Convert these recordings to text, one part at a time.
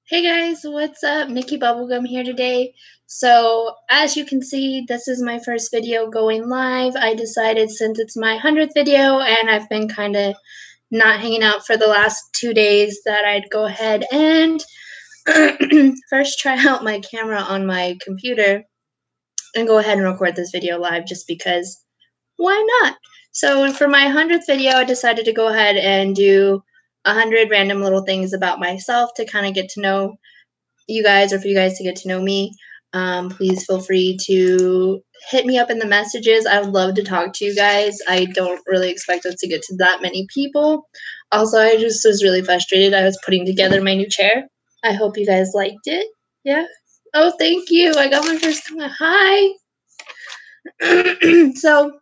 Hey guys, what's up? Nikki Bubblegum here today. So, as you can see, this is my first video going live. I decided since it's my 100th video and I've been kind of not hanging out for the last 2 days that I'd go ahead and first try out my camera on my computer and go ahead and record this video live just because why not? So, for my 100th video, I decided to go ahead and do 100 random little things about myself to kind of get to know you guys or for you guys to get to know me. Please feel free to hit me up in the messages. I would love to talk to you guys. I don't really expect us to get to that many people. Also, I just was really frustrated. I was putting together my new chair. I hope you guys liked it. Yeah. Oh, thank you. I got my first comment. Hi. So,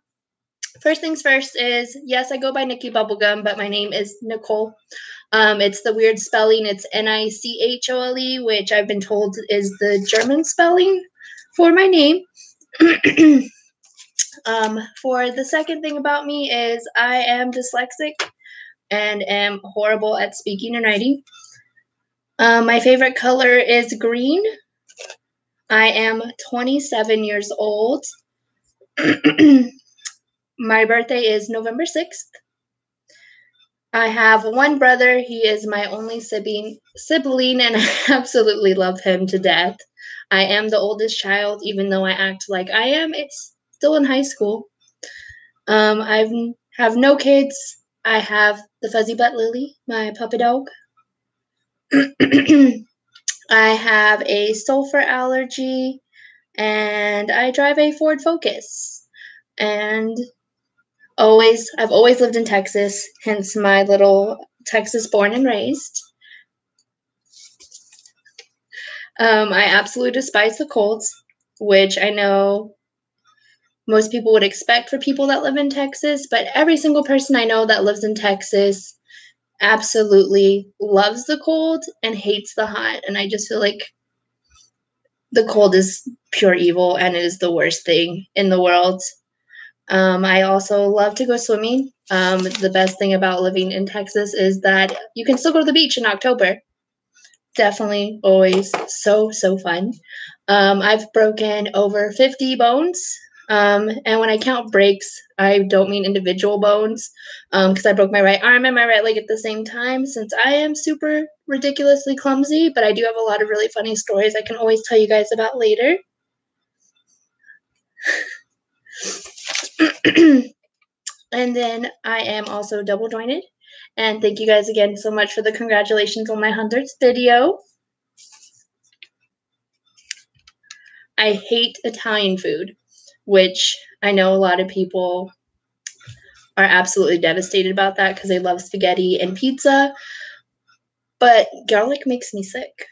first things first is yes, I go by Nikki Bubblegum, but my name is Nicole. It's the weird spelling. It's Nichole, which I've been told is the German spelling for my name. For the second thing about me is I am dyslexic and am horrible at speaking and writing. My favorite color is green. I am 27 years old. My birthday is November 6th. I have one brother. He is my only sibling, and I absolutely love him to death. I am the oldest child, even though I act like I am. It's still in high school. I have no kids. I have the fuzzy butt Lily, my puppy dog. I have a sulfur allergy, and I drive a Ford Focus. And I've always lived in Texas, hence my little Texas born and raised. I absolutely despise the colds, which I know most people would expect for people that live in Texas, but every single person I know that lives in Texas absolutely loves the cold and hates the hot. And I just feel like the cold is pure evil and it is the worst thing in the world. I also love to go swimming. The best thing about living in Texas is that you can still go to the beach in October. Definitely always so fun. I've broken over 50 bones. And when I count breaks, I don't mean individual bones because I broke my right arm and my right leg at the same time since I am super ridiculously clumsy, but I do have a lot of really funny stories I can always tell you guys about later. And then I am also double jointed. And thank you guys again so much for the congratulations on my 100th video. I hate Italian food, which I know a lot of people are absolutely devastated about that because they love spaghetti and pizza, but garlic makes me sick.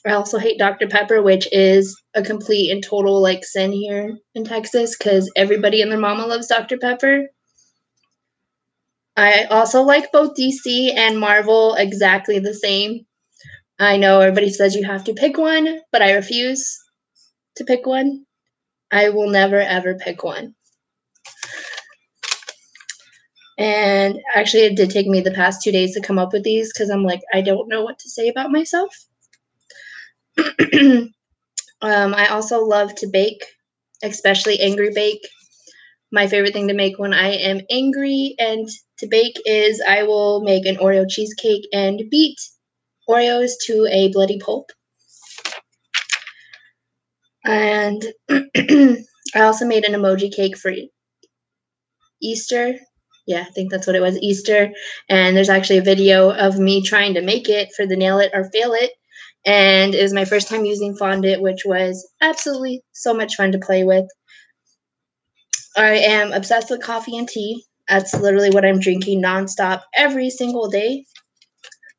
I also hate Dr. Pepper, which is a complete and total like sin here in Texas because everybody and their mama loves Dr. Pepper. I also like both DC and Marvel exactly the same. I know everybody says you have to pick one, but I refuse to pick one. I will never ever pick one. And actually, it did take me the past 2 days to come up with these because I'm like, I don't know what to say about myself. I also love to bake, especially angry bake. My favorite thing to make when I am angry and to bake is I will make an Oreo cheesecake and beat Oreos to a bloody pulp. And I also made an emoji cake for Easter. Yeah, I think that's what it was, Easter. And there's actually a video of me trying to make it for the Nail It or Fail It. And it was my first time using fondant, which was absolutely so much fun to play with. I am obsessed with coffee and tea. That's literally what I'm drinking nonstop every single day.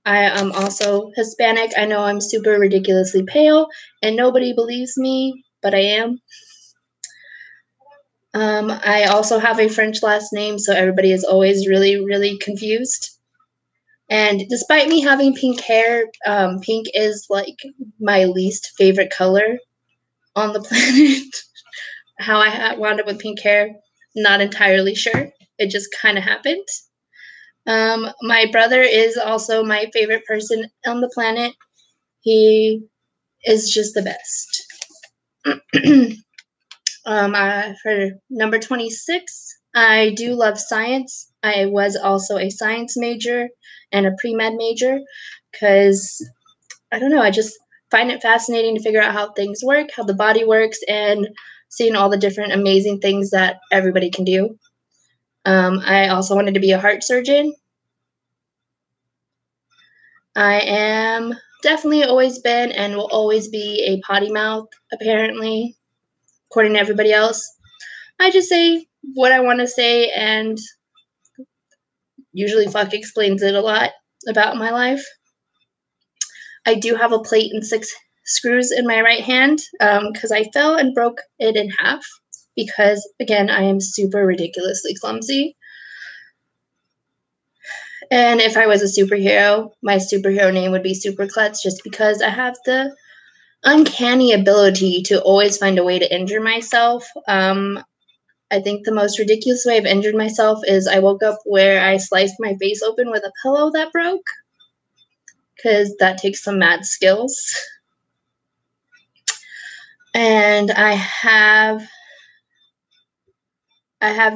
I am also Hispanic. I know I'm super ridiculously pale, and nobody believes me, but I am. I also have a French last name, so everybody is always really confused. And despite me having pink hair, pink is like my least favorite color on the planet. How I wound up with pink hair, not entirely sure. It just kind of happened. My brother is also my favorite person on the planet. He is just the best. For number 26, I do love science. I was also a science major and a pre-med major because, I don't know, I just find it fascinating to figure out how things work, how the body works, and seeing all the different amazing things that everybody can do. I also wanted to be a heart surgeon. I am definitely always been and will always be a potty mouth, apparently, according to everybody else. I just say what I want to say, and usually fuck explains it a lot about my life. I do have a plate and 6 screws in my right hand because I fell and broke it in half because, again, I am super ridiculously clumsy. And if I was a superhero, my superhero name would be Superklutz, just because I have the uncanny ability to always find a way to injure myself. I think the most ridiculous way I've injured myself is I woke up where I sliced my face open with a pillow that broke, because that takes some mad skills. And I have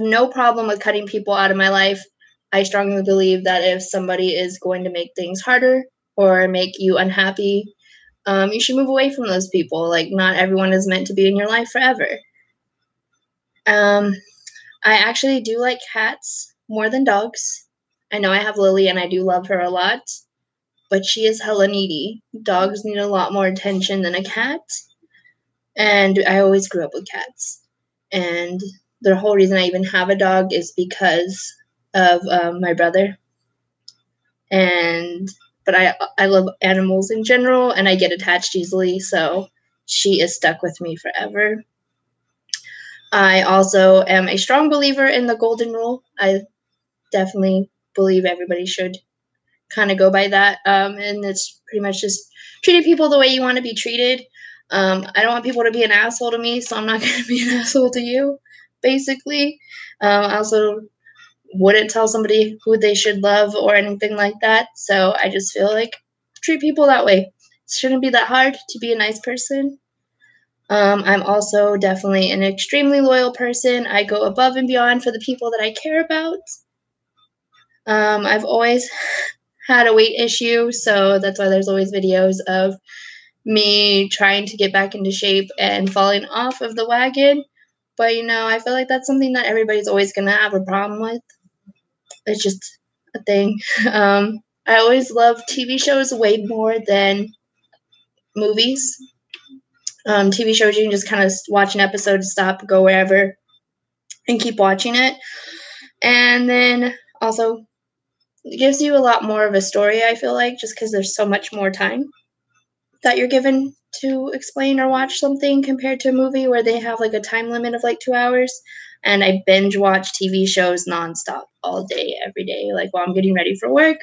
no problem with cutting people out of my life. I strongly believe that if somebody is going to make things harder or make you unhappy, you should move away from those people. Like, not everyone is meant to be in your life forever. I actually do like cats more than dogs. I know I have Lily and I do love her a lot, but she is hella needy. Dogs need a lot more attention than a cat. And I always grew up with cats. And the whole reason I even have a dog is because of my brother. But I love animals in general, and I get attached easily, so she is stuck with me forever. I also am a strong believer in the golden rule. I definitely believe everybody should kind of go by that. And it's pretty much just treating people the way you want to be treated. I don't want people to be an asshole to me, so I'm not going to be an asshole to you, basically. I also wouldn't tell somebody who they should love or anything like that. So I just feel like treat people that way. It shouldn't be that hard to be a nice person. I'm also definitely an extremely loyal person. I go above and beyond for the people that I care about. I've always had a weight issue, so that's why there's always videos of me trying to get back into shape and falling off of the wagon. But, I feel like that's something that everybody's always going to have a problem with. It's just a thing. I always love TV shows way more than movies. TV shows, you can just kind of watch an episode, stop, go wherever, and keep watching it. And then also, it gives you a lot more of a story, I feel like, just because there's so much more time that you're given to explain or watch something compared to a movie where they have like a time limit of like 2 hours. And I binge watch TV shows nonstop all day, every day, like while I'm getting ready for work,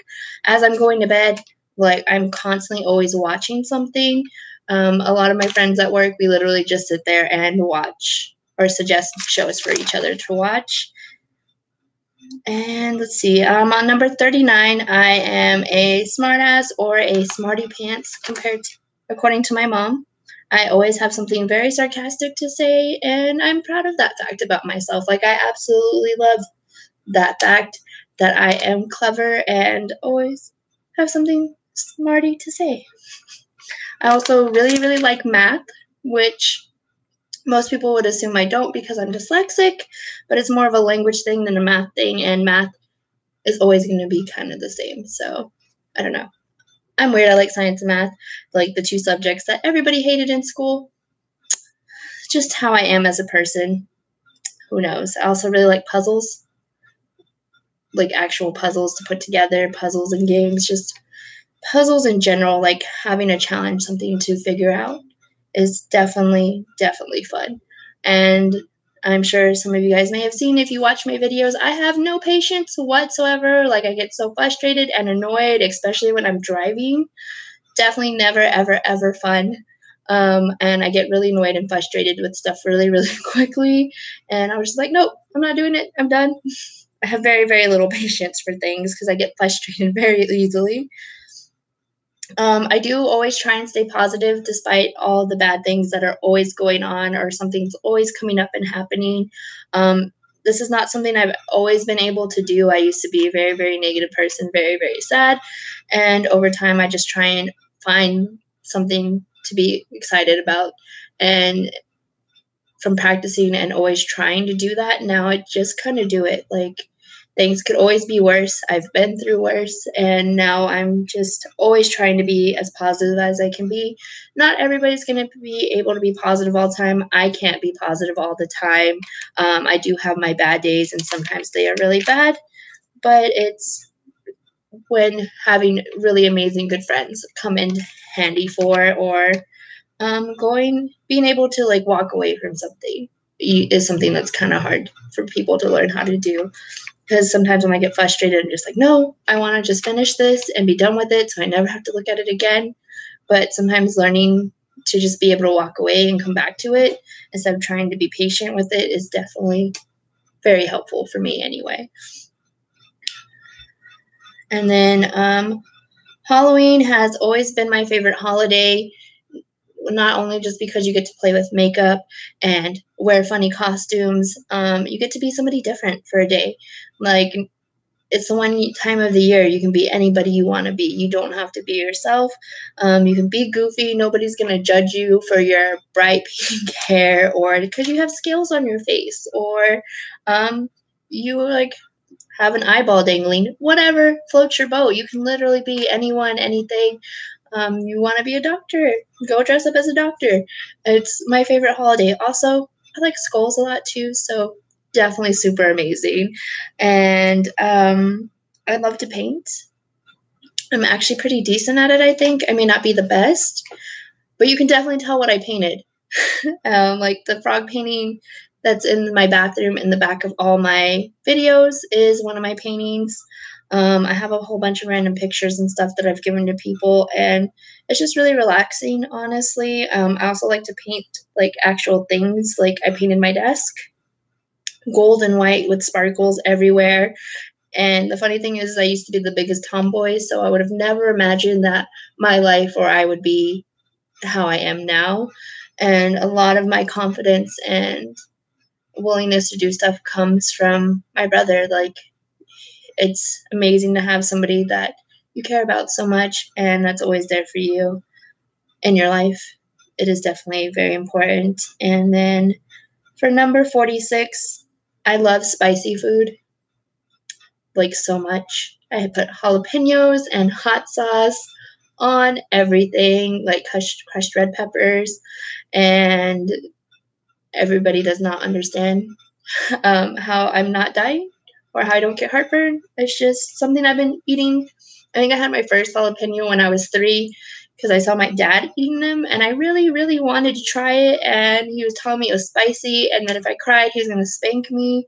as I'm going to bed. Like, I'm constantly always watching something. A lot of my friends at work, we literally just sit there and watch or suggest shows for each other to watch. And let's see, on number 39, I am a smartass or a smarty pants according to my mom. I always have something very sarcastic to say, and I'm proud of that fact about myself. Like, I absolutely love that fact that I am clever and always have something smarty to say. I also really, really like math, which most people would assume I don't because I'm dyslexic, but it's more of a language thing than a math thing, and math is always going to be kind of the same. So, I don't know. I'm weird. I like science and math, like the two subjects that everybody hated in school. Just how I am as a person. Who knows? I also really like puzzles, like actual puzzles to put together, puzzles and games, just puzzles in general, like having a challenge, something to figure out is definitely, definitely fun. And I'm sure some of you guys may have seen if you watch my videos, I have no patience whatsoever. Like, I get so frustrated and annoyed, especially when I'm driving. Definitely never, ever, ever fun. And I get really annoyed and frustrated with stuff really, really quickly. And I was just like, nope, I'm not doing it. I'm done. I have very, very little patience for things because I get frustrated very easily. I do always try and stay positive despite all the bad things that are always going on or something's always coming up and happening. This is not something I've always been able to do. I used to be a very, very negative person, very, very sad. And over time, I just try and find something to be excited about. And from practicing and always trying to do that, now I just kind of do it. Like, things could always be worse. I've been through worse, and now I'm just always trying to be as positive as I can be. Not everybody's going to be able to be positive all the time. I can't be positive all the time. I do have my bad days, and sometimes they are really bad, but it's when having really amazing good friends come in handy for, or being able to like walk away from something is something that's kind of hard for people to learn how to do. Because sometimes when I get frustrated, I'm just like, no, I want to just finish this and be done with it so I never have to look at it again. But sometimes learning to just be able to walk away and come back to it instead of trying to be patient with it is definitely very helpful for me anyway. And then Halloween has always been my favorite holiday, not only just because you get to play with makeup and wear funny costumes, you get to be somebody different for a day. Like, it's the one time of the year you can be anybody you want to be. You don't have to be yourself. You can be goofy. Nobody's going to judge you for your bright pink hair or because you have scales on your face or you like have an eyeball dangling. Whatever floats your boat. You can literally be anyone, anything. You want to be a doctor, go dress up as a doctor. It's my favorite holiday. Also, I like skulls a lot too, so definitely super amazing. And I love to paint. I'm actually pretty decent at it, I think. I may not be the best, but you can definitely tell what I painted. Like the frog painting that's in my bathroom in the back of all my videos is one of my paintings. I have a whole bunch of random pictures and stuff that I've given to people, and it's just really relaxing, honestly. I also like to paint like actual things. Like I painted my desk gold and white with sparkles everywhere. And the funny thing is, I used to be the biggest tomboy, so I would have never imagined that my life or I would be how I am now. And a lot of my confidence and willingness to do stuff comes from my brother. Like, it's amazing to have somebody that you care about so much and that's always there for you in your life. It is definitely very important. And then for number 46, I love spicy food like so much. I put jalapenos and hot sauce on everything, like crushed red peppers, and everybody does not understand how I'm not dying or how I don't get heartburn. It's just something I've been eating. I think I had my first jalapeno when I was 3 because I saw my dad eating them, and I really, really wanted to try it. And he was telling me it was spicy, and then if I cried, he was going to spank me.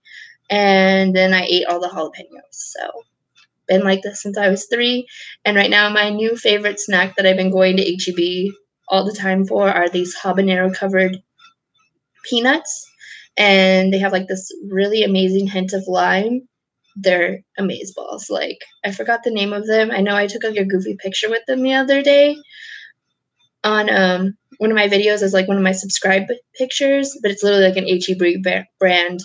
And then I ate all the jalapenos. So, been like this since I was 3. And right now, my new favorite snack that I've been going to HEB all the time for are these habanero covered peanuts, and they have like this really amazing hint of lime. They're amazeballs. Like, I forgot the name of them. I know I took like a goofy picture with them the other day on one of my videos as like one of my subscribe pictures, but it's literally like an HEB brand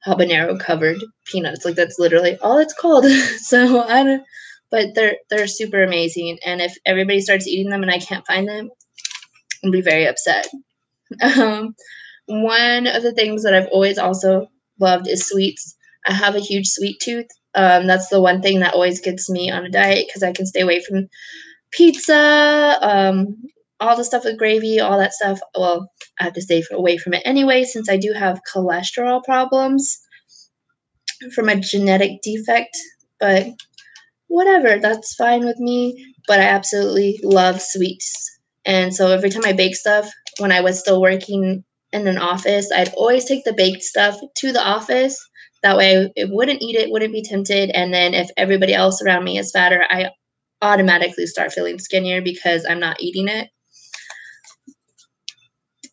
habanero covered peanuts. Like, that's literally all it's called. So I don't. But they're super amazing, and if everybody starts eating them and I can't find them, I'll be very upset. Um, One of the things that I've always also loved is sweets. I have a huge sweet tooth. That's the one thing that always gets me on a diet because I can stay away from pizza, all the stuff with gravy, all that stuff. Well, I have to stay away from it anyway since I do have cholesterol problems from a genetic defect. But whatever, that's fine with me. But I absolutely love sweets. And so every time I bake stuff, when I was still working in an office, I'd always take the baked stuff to the office. That way it wouldn't eat it, wouldn't be tempted. And then if everybody else around me is fatter, I automatically start feeling skinnier because I'm not eating it.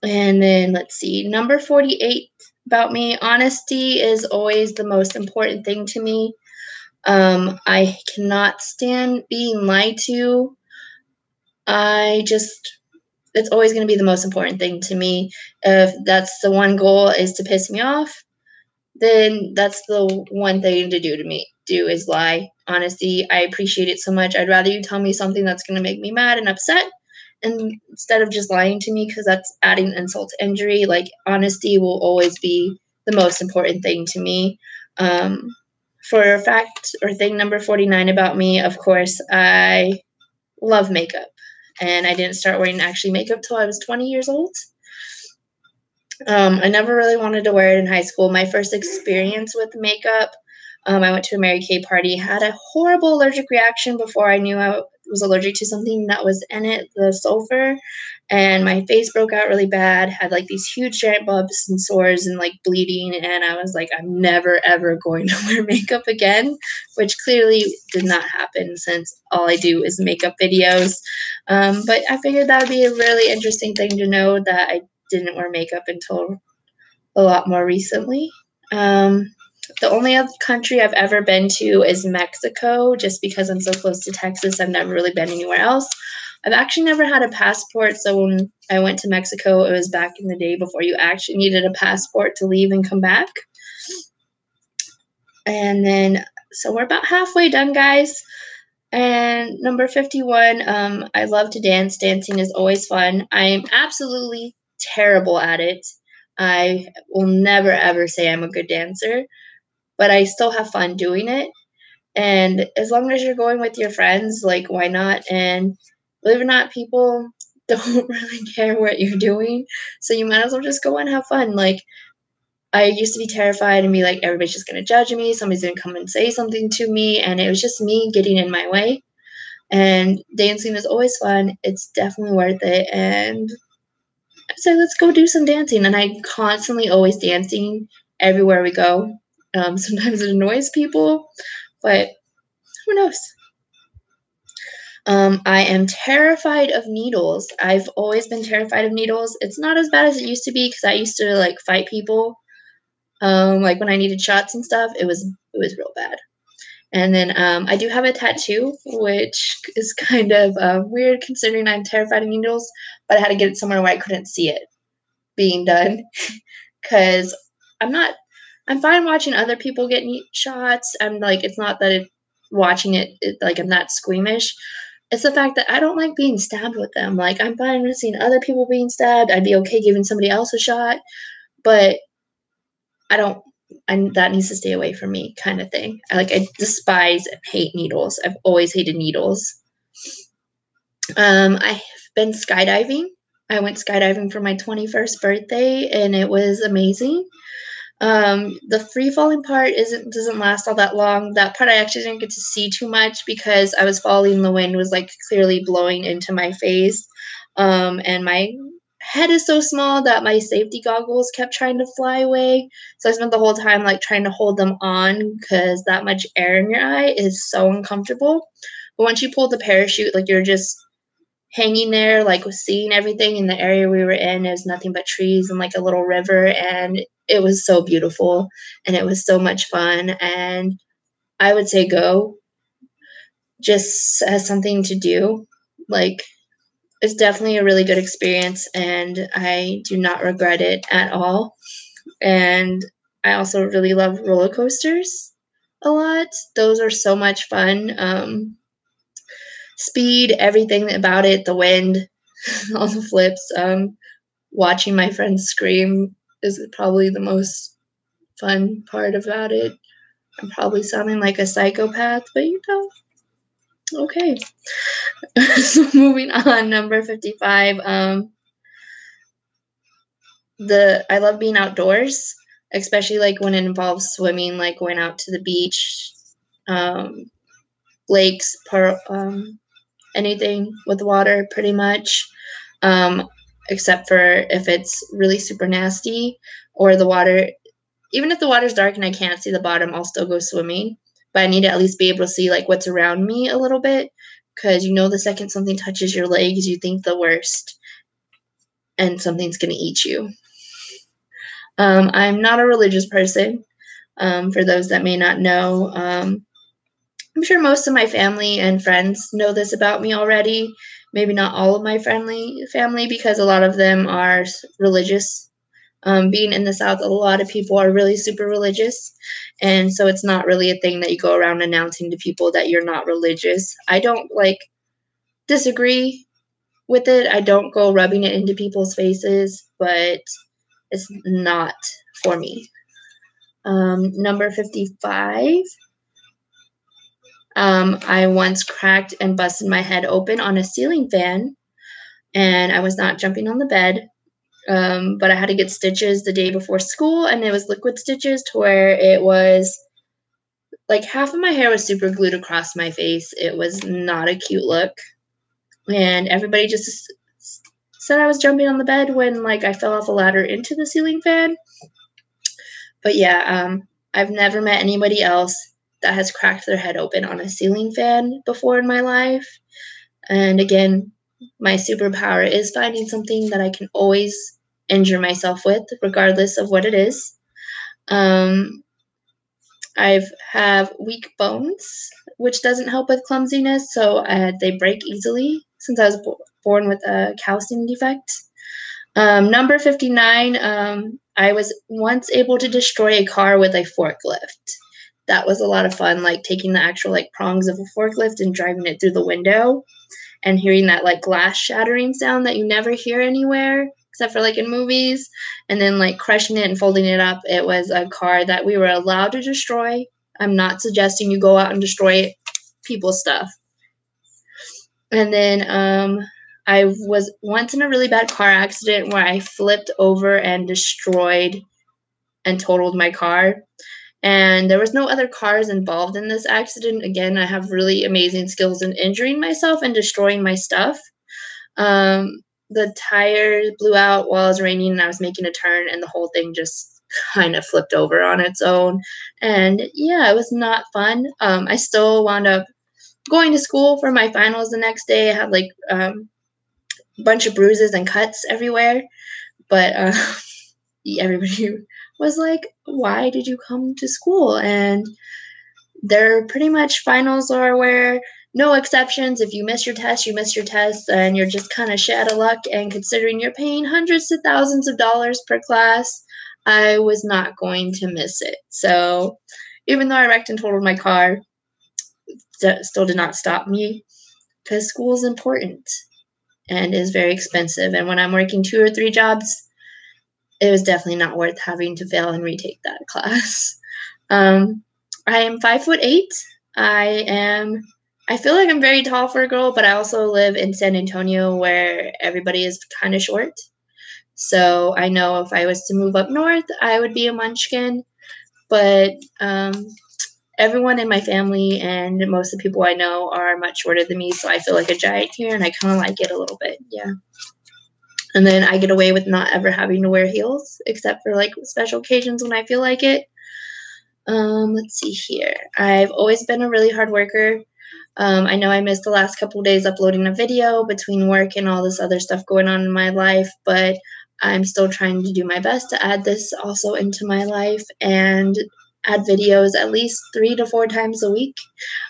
And then let's see, number 48 about me, honesty is always the most important thing to me. I cannot stand being lied to. it's always going to be the most important thing to me. If that's the one goal is to piss me off, then that's the one thing to do is lie. Honesty, I appreciate it so much. I'd rather you tell me something that's going to make me mad and upset, and instead of just lying to me, because that's adding insult to injury. Like, honesty will always be the most important thing to me. For fact or thing number 49 about me, of course, I love makeup. And I didn't start wearing actually makeup till I was 20 years old. I never really wanted to wear it in high school. My first experience with makeup, I went to a Mary Kay party, had a horrible allergic reaction before I knew I was allergic to something that was in it, the sulfur, and my face broke out really bad, had like these huge giant bumps and sores and like bleeding, and I was like, I'm never ever going to wear makeup again, which clearly did not happen since all I do is makeup videos. But I figured that would be a really interesting thing to know, that I didn't wear makeup until a lot more recently. The only other country I've ever been to is Mexico, just because I'm so close to Texas. I've never really been anywhere else. I've actually never had a passport, so when I went to Mexico, it was back in the day before you actually needed a passport to leave and come back. And then, so we're about halfway done, guys. And number 51, I love to dance. Dancing is always fun. I'm absolutely terrible at it. I will never ever say I'm a good dancer, but I still have fun doing it. And as long as you're going with your friends, like, why not? And believe it or not, people don't really care what you're doing. So you might as well just go and have fun. Like, I used to be terrified and be like, everybody's just going to judge me. Somebody's going to come and say something to me. And it was just me getting in my way. And dancing is always fun. It's definitely worth it. And so let's go do some dancing. And I constantly always dancing everywhere we go. Sometimes it annoys people, but who knows? I am terrified of needles. I've always been terrified of needles. It's not as bad as it used to be, because I used to like fight people. Like when I needed shots and stuff, it was real bad. And then I do have a tattoo, which is kind of weird considering I'm terrified of needles, but I had to get it somewhere where I couldn't see it being done, because I'm fine watching other people get shots. I'm like, it's not that watching it, like, I'm not squeamish. It's the fact that I don't like being stabbed with them. Like, I'm fine with seeing other people being stabbed. I'd be okay giving somebody else a shot, but I don't, that needs to stay away from me, kind of thing. I despise and hate needles. I've always hated needles. I've been skydiving. I went skydiving for my 21st birthday, and it was amazing. The free falling part doesn't last all that long. That part I actually didn't get to see too much because I was falling. The wind was like clearly blowing into my face, and my head is so small that my safety goggles kept trying to fly away. So I spent the whole time like trying to hold them on, because that much air in your eye is so uncomfortable. But once you pull the parachute, like, you're just hanging there, like, seeing everything in the area we were in. It was nothing but trees and like a little river, and it was so beautiful, and it was so much fun. And I would say go, just as something to do. Like, it's definitely a really good experience, and I do not regret it at all. And I also really love roller coasters a lot. Those are so much fun. Speed, everything about it, the wind, all the flips. Watching my friends scream is probably the most fun part about it. I'm probably sounding like a psychopath, but okay. So moving on, number 55. I love being outdoors, especially like when it involves swimming, like going out to the beach, lakes, anything with water, pretty much. Except for if it's really super nasty, or the water, even if the water's dark and I can't see the bottom, I'll still go swimming. But I need to at least be able to see like what's around me a little bit, because the second something touches your legs, you think the worst, and something's gonna eat you. I'm not a religious person. For those that may not know, I'm sure most of my family and friends know this about me already. Maybe not all of my family because a lot of them are religious. Being in the South, a lot of people are really super religious. And so it's not really a thing that you go around announcing to people that you're not religious. I don't disagree with it. I don't go rubbing it into people's faces, but it's not for me. Number 55. I once cracked and busted my head open on a ceiling fan, and I was not jumping on the bed. But I had to get stitches the day before school, and it was liquid stitches to where it was like half of my hair was super glued across my face. It was not a cute look, and everybody just said I was jumping on the bed when I fell off a ladder into the ceiling fan. But yeah, I've never met anybody else that has cracked their head open on a ceiling fan before in my life. And again, my superpower is finding something that I can always injure myself with, regardless of what it is. I have weak bones, which doesn't help with clumsiness, so they break easily since I was born with a calcium defect. Number 59, I was once able to destroy a car with a forklift. That was a lot of fun, taking the actual prongs of a forklift and driving it through the window and hearing that glass shattering sound that you never hear anywhere except for in movies, and then crushing it and folding it up. It was a car that we were allowed to destroy. I'm not suggesting you go out and destroy people's stuff. And then I was once in a really bad car accident where I flipped over and destroyed and totaled my car. And there was no other cars involved in this accident. Again, I have really amazing skills in injuring myself and destroying my stuff. The tire blew out while it was raining and I was making a turn, and the whole thing just kind of flipped over on its own. And yeah, it was not fun. I still wound up going to school for my finals the next day. I had a bunch of bruises and cuts everywhere, but everybody was like, why did you come to school? And they're pretty much finals are where no exceptions. If you miss your test, you miss your test, and you're just kind of shit out of luck. And considering you're paying hundreds of thousands of dollars per class, I was not going to miss it. So even though I wrecked and totaled my car, still did not stop me because school is important and is very expensive. And when I'm working 2 or 3 jobs, it was definitely not worth having to fail and retake that class. I am 5'8". I feel like I'm very tall for a girl, but I also live in San Antonio where everybody is kind of short. So I know if I was to move up north, I would be a munchkin. But everyone in my family and most of the people I know are much shorter than me, so I feel like a giant here, and I kind of like it a little bit. Yeah. And then I get away with not ever having to wear heels, except for special occasions when I feel like it. Let's see here. I've always been a really hard worker. I know I missed the last couple of days uploading a video between work and all this other stuff going on in my life, but I'm still trying to do my best to add this also into my life and add videos at least 3 to 4 times a week.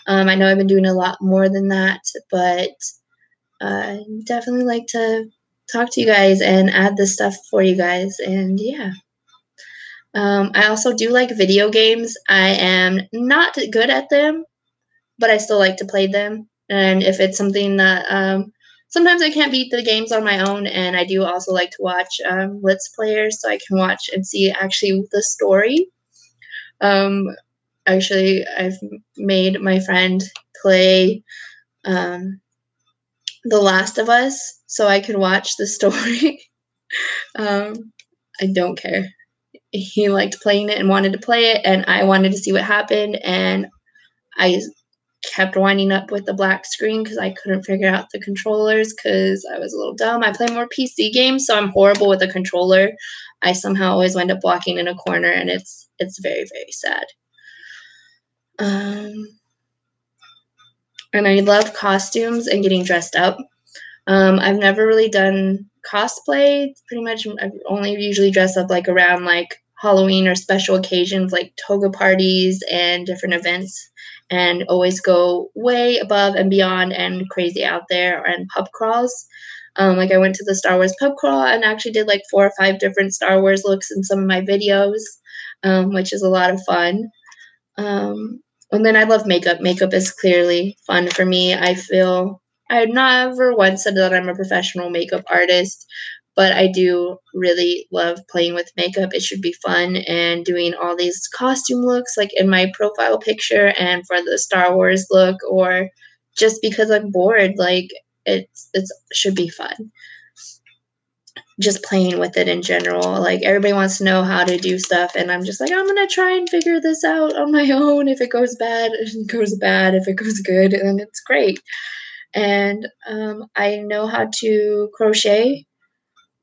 I know I've been doing a lot more than that, but I definitely like to talk to you guys and add this stuff for you guys. And yeah. I also do like video games. I am not good at them, but I still like to play them. And if it's something that sometimes I can't beat the games on my own, and I do also like to watch Let's Players so I can watch and see actually the story. Actually, I've made my friend play The Last of Us so I could watch the story. I don't care. He liked playing it and wanted to play it, and I wanted to see what happened, and I kept winding up with the black screen because I couldn't figure out the controllers because I was a little dumb. I play more PC games, so I'm horrible with a controller. I somehow always wind up walking in a corner, and it's very, very sad. And I love costumes and getting dressed up. I've never really done cosplay. Pretty much I've only usually dressed up around Halloween or special occasions like toga parties and different events, and always go way above and beyond and crazy out there and pub crawls. Like I went to the Star Wars pub crawl and actually did like 4 or 5 different Star Wars looks in some of my videos, which is a lot of fun. And then I love makeup. Makeup is clearly fun for me. I feel I never once said that I'm a professional makeup artist, but I do really love playing with makeup. It should be fun and doing all these costume looks like in my profile picture and for the Star Wars look, or just because I'm bored, like it should be fun. Just playing with it in general. Like everybody wants to know how to do stuff, and I'm just like, I'm gonna try and figure this out on my own. If it goes bad, it goes bad. If it goes good, then it's great. And I know how to crochet.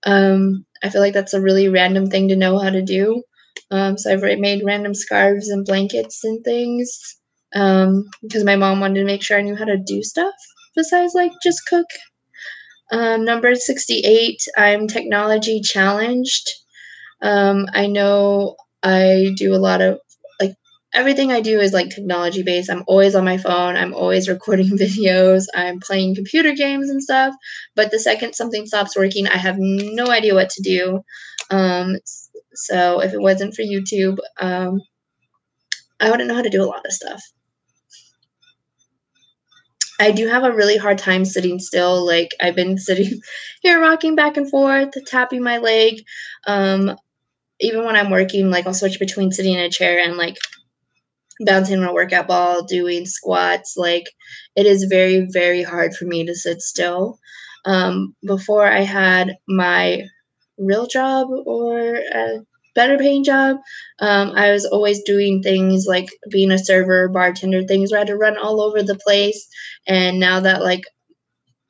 I feel like that's a really random thing to know how to do. So I've made random scarves and blankets and things because my mom wanted to make sure I knew how to do stuff besides like just cook. Number 68, I'm technology challenged. I know I do a lot of, like, everything I do is like technology based. I'm always on my phone. I'm always recording videos. I'm playing computer games and stuff. But the second something stops working, I have no idea what to do. So if it wasn't for YouTube, I wouldn't know how to do a lot of stuff. I do have a really hard time sitting still. Like I've been sitting here rocking back and forth, tapping my leg. Even when I'm working, like I'll switch between sitting in a chair and like bouncing on a workout ball, doing squats. Like it is very, very hard for me to sit still. Before I had my real job or a better paying job, I was always doing things like being a server, bartender, things where I had to run all over the place. And now that like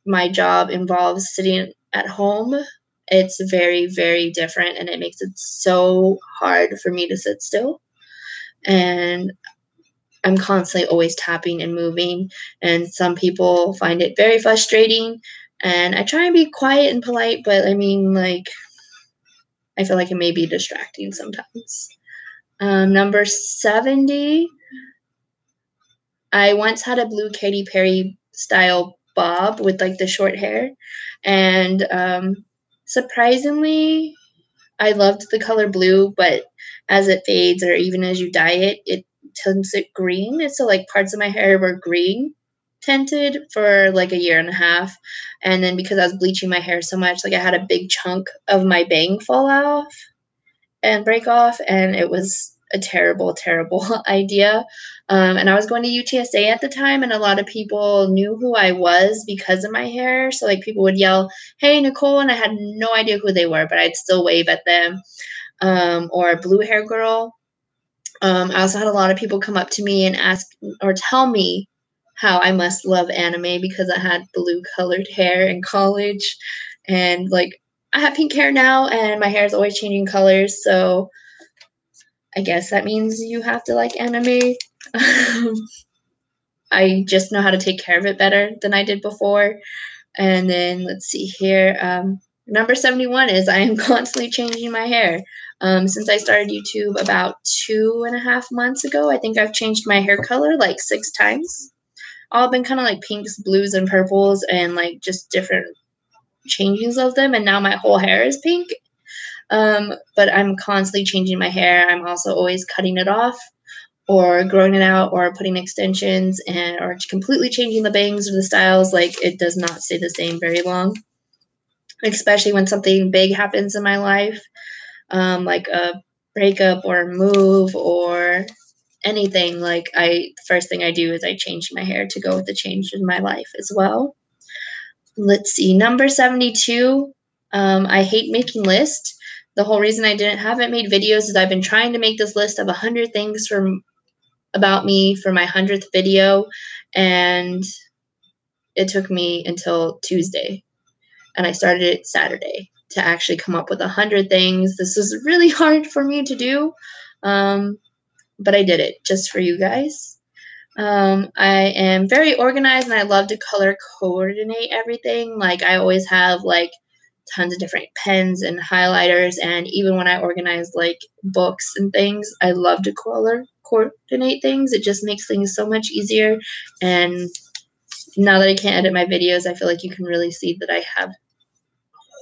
my job involves sitting at home, it's very, very different, and it makes it so hard for me to sit still. And I'm constantly always tapping and moving, and some people find it very frustrating. And I try and be quiet and polite, but I mean, like, I feel like it may be distracting sometimes. Number 70, I once had a blue Katy Perry style bob with like the short hair, and surprisingly, I loved the color blue, but as it fades or even as you dye it, it turns it green. So like parts of my hair were green tinted for like a year and a half. And then because I was bleaching my hair so much, like I had a big chunk of my bang fall off and break off, and it was a terrible, terrible idea. And I was going to UTSA at the time, and a lot of people knew who I was because of my hair. So like people would yell, "Hey, Nicole," and I had no idea who they were, but I'd still wave at them. Or blue hair girl. I also had a lot of people come up to me and ask or tell me how I must love anime because I had blue colored hair in college, and like I have pink hair now, and my hair is always changing colors. So I guess that means you have to like anime. I just know how to take care of it better than I did before. And then let's see here. Number 71 is I am constantly changing my hair. Since I started YouTube about 2.5 months ago, I think I've changed my hair color like 6 times. All been kind of like pinks, blues, and purples, and like just different changings of them. And now my whole hair is pink. But I'm constantly changing my hair. I'm also always cutting it off or growing it out or putting extensions and or completely changing the bangs or the styles. Like it does not stay the same very long, especially when something big happens in my life, like a breakup or a move or anything. Like first thing I do is I change my hair to go with the change in my life as well. Let's see, number 72. I hate making lists. The whole reason I haven't made videos is I've been trying to make this list of 100 things about me for my 100th video, and it took me until Tuesday, and I started it Saturday to actually come up with 100 things. This is really hard for me to do, but I did it just for you guys. I am very organized, and I love to color coordinate everything. Like I always have like tons of different pens and highlighters, and even when I organize like books and things, I love to coordinate things. It just makes things so much easier. And now that I can't edit my videos, I feel like you can really see that I have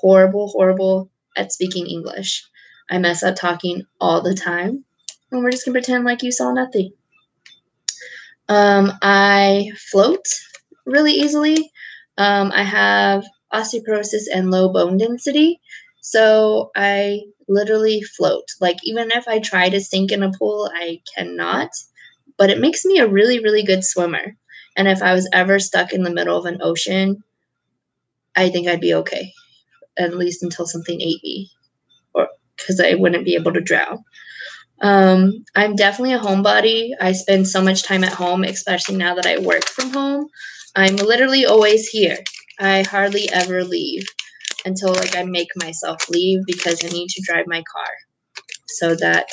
horrible at speaking English. I mess up talking all the time, and we're just gonna pretend like you saw nothing. I float really easily. I have osteoporosis and low bone density, so I literally float. Like, even if I try to sink in a pool, I cannot, but it makes me a really good swimmer. And if I was ever stuck in the middle of an ocean, I think I'd be okay, at least until something ate me, or because I wouldn't be able to drown. I'm definitely a homebody. I spend so much time at home, especially now that I work from home. I'm literally always here. I hardly ever leave until like I make myself leave because I need to drive my car so that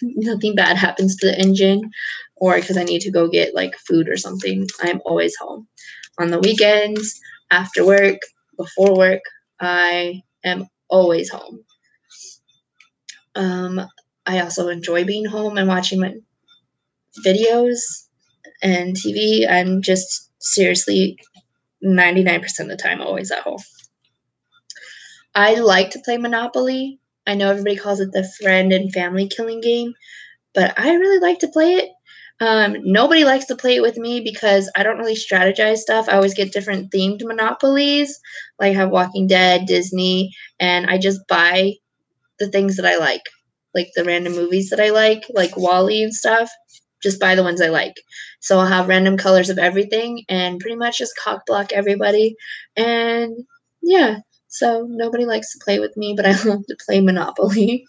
nothing bad happens to the engine, or because I need to go get like food or something. I'm always home. On the weekends, after work, before work, I am always home. I also enjoy being home and watching my videos and TV. I'm just seriously 99% of the time always at home. I like to play Monopoly. I know everybody calls it the friend and family killing game, but I really like to play it. Nobody likes to play it with me because I don't really strategize stuff. I always get different themed Monopolies, like I have Walking Dead, Disney, and I just buy the things that I like the random movies that I like WALL-E and stuff. Just buy the ones I like. So I'll have random colors of everything and pretty much just cock block everybody. And yeah, so nobody likes to play with me, but I love to play Monopoly.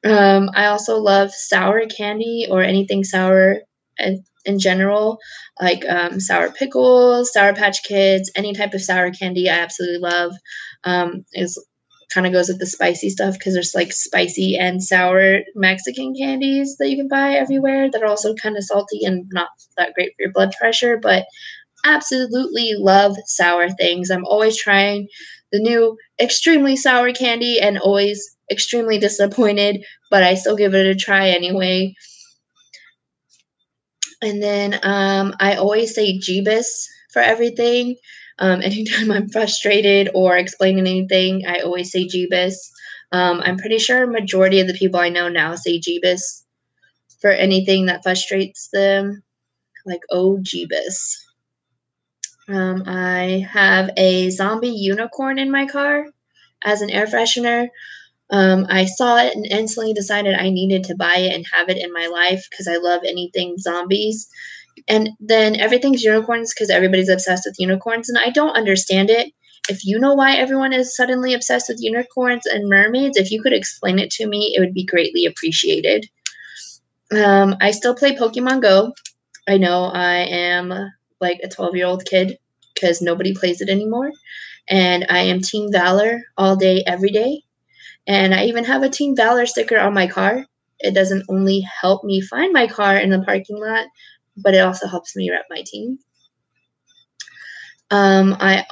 I also love sour candy or anything sour in general, like sour pickles, Sour Patch Kids, any type of sour candy I absolutely love. Is kind of goes with the spicy stuff because there's like spicy and sour Mexican candies that you can buy everywhere that are also kind of salty and not that great for your blood pressure, but absolutely love sour things. I'm always trying the new extremely sour candy and always extremely disappointed, but I still give it a try anyway. And then I always say Jeebus for everything. Anytime I'm frustrated or explaining anything, I always say Jeebus. I'm pretty sure a majority of the people I know now say Jeebus for anything that frustrates them, like, oh, Jeebus. I have a zombie unicorn in my car as an air freshener. I saw it and instantly decided I needed to buy it and have it in my life because I love anything zombies. And then everything's unicorns because everybody's obsessed with unicorns, and I don't understand it. If you know why everyone is suddenly obsessed with unicorns and mermaids, if you could explain it to me, it would be greatly appreciated. I still play Pokemon Go. I know I am like a 12-year-old kid because nobody plays it anymore. And I am Team Valor all day, every day. And I even have a Team Valor sticker on my car. It doesn't only help me find my car in the parking lot, but it also helps me rep my team. I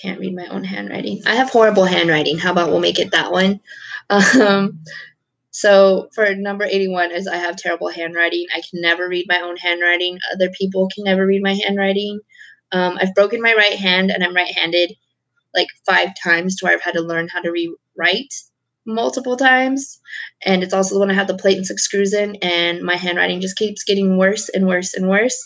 can't read my own handwriting. I have horrible handwriting. How about we'll make it that one? So for number 81 is I have terrible handwriting. I can never read my own handwriting. Other people can never read my handwriting. I've broken my right hand and I'm right-handed like 5 times to where I've had to learn how to rewrite multiple times. And it's also the one I have the plate and 6 screws in, and my handwriting just keeps getting worse and worse and worse.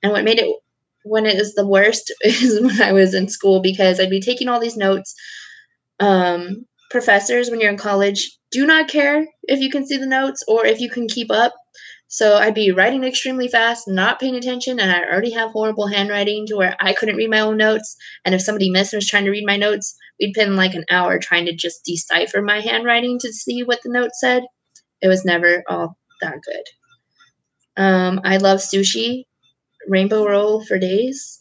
And what made it when it is the worst is when I was in school, because I'd be taking all these notes. Professors, when you're in college, do not care if you can see the notes or if you can keep up. So I'd be writing extremely fast, not paying attention, and I already have horrible handwriting to where I couldn't read my own notes. And if somebody missed and was trying to read my notes, we'd spend like an hour trying to just decipher my handwriting to see what the note said. It was never all that good. I love sushi, rainbow roll for days.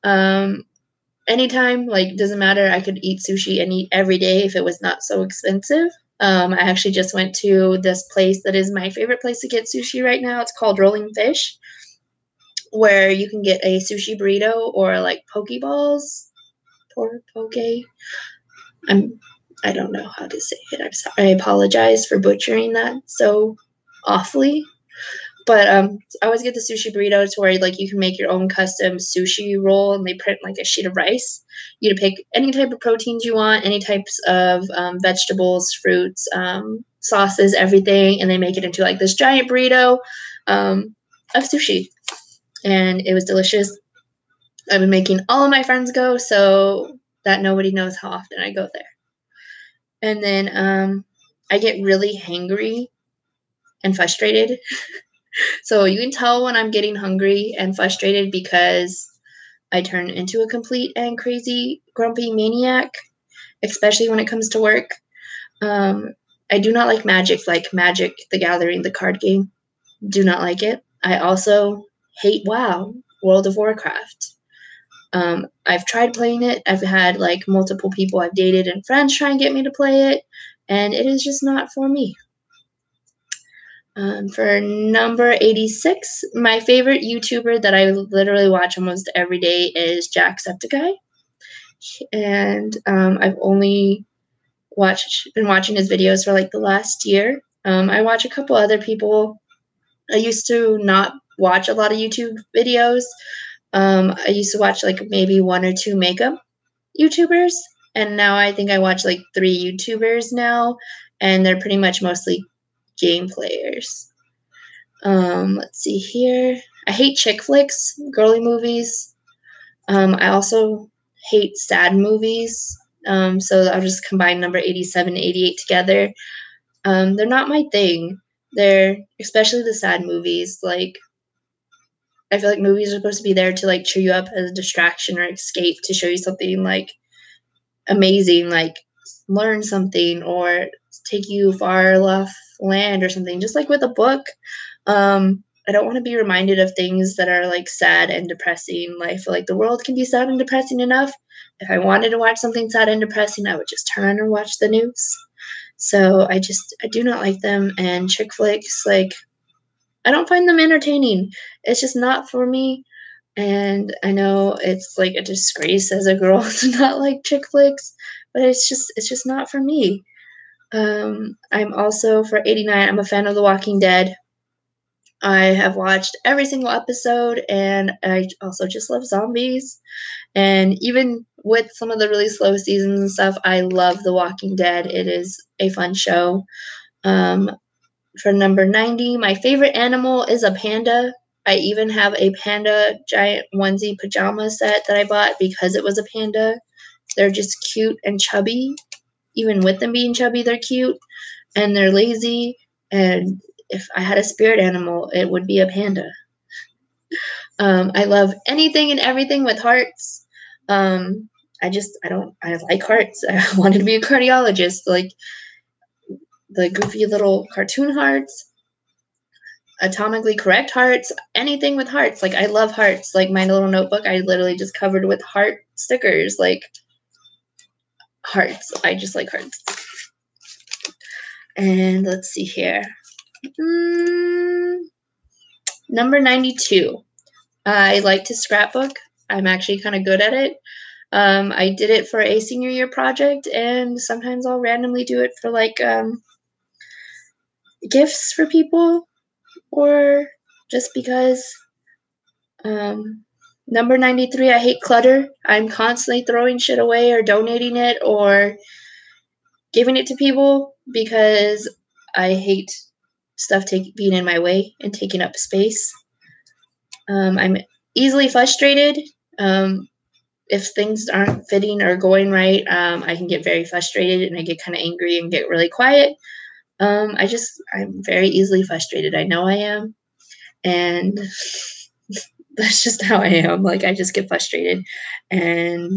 Anytime, like, doesn't matter. I could eat sushi and eat every day if it was not so expensive. I actually just went to this place that is my favorite place to get sushi right now. It's called Rolling Fish. where you can get a sushi burrito or like pokeballs, poke. I don't know how to say it. I'm sorry. I apologize for butchering that so awfully. But I always get the sushi burritos where like you can make your own custom sushi roll, and they print like a sheet of rice. You can pick any type of proteins you want, any types of vegetables, fruits, sauces, everything, and they make it into like this giant burrito of sushi, and it was delicious. I've been making all of my friends go so that nobody knows how often I go there. And then I get really hangry and frustrated. So you can tell when I'm getting hungry and frustrated because I turn into a complete and crazy grumpy maniac, especially when it comes to work. I do not like Magic the Gathering, the card game. Do not like it. I also hate WoW, World of Warcraft. I've tried playing it. I've had like multiple people I've dated and friends try and get me to play it, and it is just not for me. For number 86, my favorite YouTuber that I literally watch almost every day is Jacksepticeye. And I've only been watching his videos for like the last year. I watch a couple other people. I used to not watch a lot of YouTube videos. I used to watch like maybe one or two makeup YouTubers, and now I think I watch like 3 YouTubers now, and they're pretty much mostly game players. Let's see here. I hate chick flicks, girly movies. I also hate sad movies. So I'll just combine number 87 and 88 together. They're not my thing. They're especially the sad movies. Like, I feel like movies are supposed to be there to like cheer you up as a distraction or escape, to show you something like amazing, like learn something or take you far off land or something. Just like with a book, I don't want to be reminded of things that are like sad and depressing. Like, I feel like the world can be sad and depressing enough. If I wanted to watch something sad and depressing, I would just turn on and watch the news. So I do not like them. And chick flicks, like, I don't find them entertaining. It's just not for me. And I know it's like a disgrace as a girl to not like chick flicks, but it's just not for me. I'm also, for 89, I'm a fan of The Walking Dead. I have watched every single episode, and I also just love zombies. And even with some of the really slow seasons and stuff, I love The Walking Dead. It is a fun show. For number 90, my favorite animal is a panda. I even have a panda giant onesie pajama set that I bought because it was a panda. They're just cute and chubby. Even with them being chubby, they're cute and they're lazy. And if I had a spirit animal, it would be a panda. I love anything and everything with hearts. I like hearts. I wanted to be a cardiologist, like the goofy little cartoon hearts, atomically correct hearts, anything with hearts. Like, I love hearts. Like, my little notebook, I literally just covered with heart stickers, like hearts. I just like hearts. And let's see here. Number 92. I like to scrapbook. I'm actually kind of good at it. I did it for a senior year project, and sometimes I'll randomly do it for like gifts for people, or just because. Number 93, I hate clutter. I'm constantly throwing shit away or donating it or giving it to people because I hate stuff being in my way and taking up space. I'm easily frustrated. If things aren't fitting or going right, I can get very frustrated and I get kind of angry and get really quiet. I'm very easily frustrated. I know I am. And that's just how I am. Like, I just get frustrated. And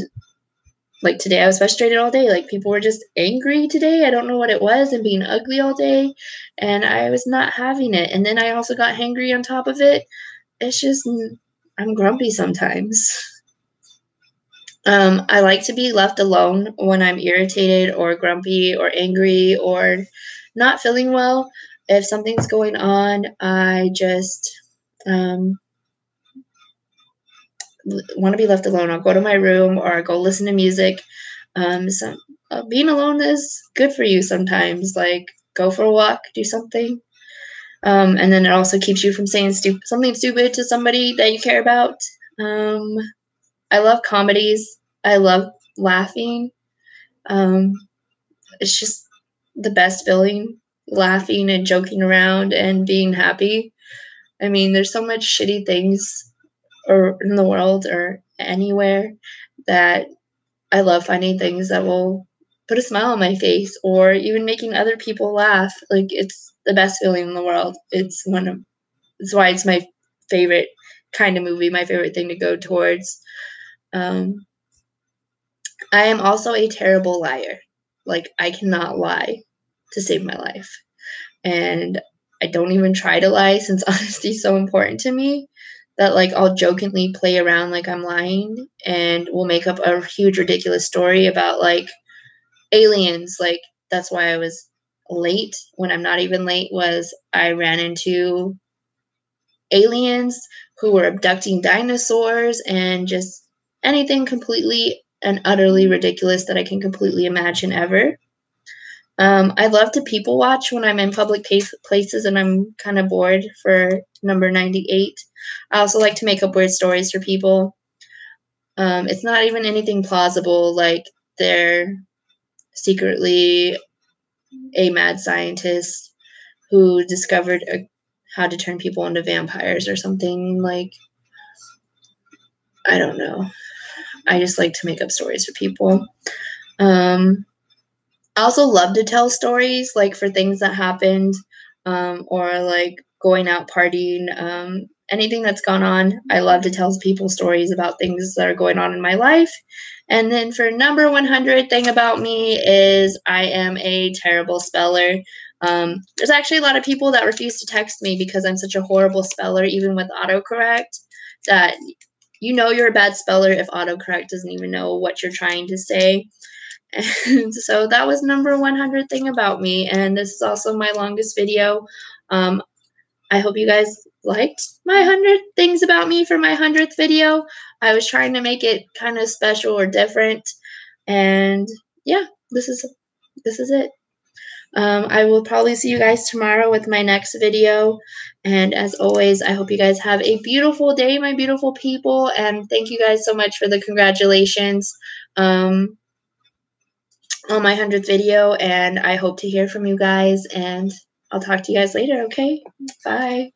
like today, I was frustrated all day. Like, people were just angry today. I don't know what it was, and being ugly all day. And I was not having it. And then I also got hangry on top of it. It's just, I'm grumpy sometimes. I like to be left alone when I'm irritated or grumpy or angry or not feeling well. If something's going on, I just want to be left alone, I'll go to my room or I'll go listen to music. Being alone is good for you sometimes. Like, go for a walk, do something. And then it also keeps you from saying something stupid to somebody that you care about. I love comedies. I love laughing. It's just the best feeling, laughing and joking around and being happy. I mean, there's so much shitty things in the world or anywhere that I love finding things that will put a smile on my face or even making other people laugh. Like, it's the best feeling in the world. It's why it's my favorite kind of movie, my favorite thing to go towards. I am also a terrible liar. Like, I cannot lie to save my life. And I don't even try to lie since honesty is so important to me that, like, I'll jokingly play around like I'm lying and we'll make up a huge ridiculous story about, like, aliens. Like, that's why I was late when I'm not even late, was I ran into aliens who were abducting dinosaurs and just anything completely and utterly ridiculous that I can completely imagine ever. I love to people watch when I'm in public places and I'm kind of bored for number 98. I also like to make up weird stories for people. It's not even anything plausible, like they're secretly a mad scientist who discovered how to turn people into vampires or something. Like, I don't know. I just like to make up stories for people. I also love to tell stories, like, for things that happened, or like going out partying, anything that's gone on. I love to tell people stories about things that are going on in my life. And then for number 100 thing about me is I am a terrible speller. There's actually a lot of people that refuse to text me because I'm such a horrible speller, even with autocorrect, that you're a bad speller if autocorrect doesn't even know what you're trying to say. And so that was number 100 thing about me. And this is also my longest video. I hope you guys liked my 100 things about me for my 100th video. I was trying to make it kind of special or different. And yeah, this is it. I will probably see you guys tomorrow with my next video. And as always, I hope you guys have a beautiful day, my beautiful people. And thank you guys so much for the congratulations on my 100th video. And I hope to hear from you guys. And I'll talk to you guys later, okay? Bye.